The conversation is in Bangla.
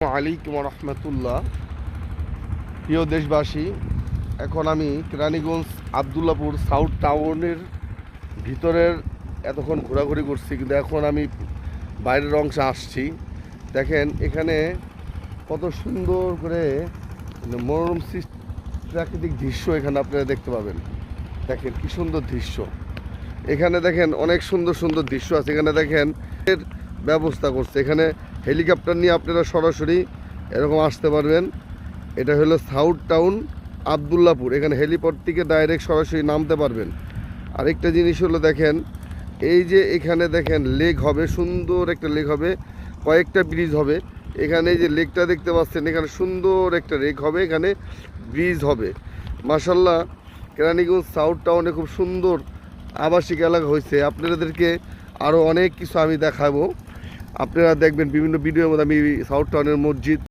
আলাইকুম রহমতুল্লাহ। প্রিয় দেশবাসী, এখন আমি কেরানীগঞ্জ আবদুল্লাপুর সাউথ টাউনের ভিতরের এতক্ষণ ঘোরাঘুরি করছি, কিন্তু এখন আমি বাইরের অংশে আসছি। দেখেন এখানে কত সুন্দর করে মনোরম প্রাকৃতিক দৃশ্য এখানে আপনারা দেখতে পাবেন। দেখেন কি সুন্দর দৃশ্য, এখানে দেখেন অনেক সুন্দর সুন্দর দৃশ্য আছে। এখানে দেখেন এর ব্যবস্থা করছে, এখানে হেলিকপ্টার নিয়ে আপনারা সরাসরি এরকম আসতে পারবেন। এটা হলো সাউথ টাউন আবদুল্লাপুর, এখানে হেলিপড থেকে ডাইরেক্ট সরাসরি নামতে পারবেন। আরেকটা জিনিস হলো দেখেন, এই যে এখানে দেখেন লেক হবে, সুন্দর একটা লেক হবে, কয়েকটা ব্রিজ হবে এখানে। এই যে লেকটা দেখতে পাচ্ছেন, এখানে সুন্দর একটা লেক হবে, এখানে ব্রিজ হবে। মাশাল্লাহ, কেরানীগঞ্জ সাউথ টাউনে খুব সুন্দর আবাসিক এলাকা হয়েছে। আপনাদেরকে আরও অনেক কিছু আমি দেখাবো, আপনারা দেখবেন বিভিন্ন ভিডিওর মধ্যে। আমি সাউথ টাউনের মসজিদ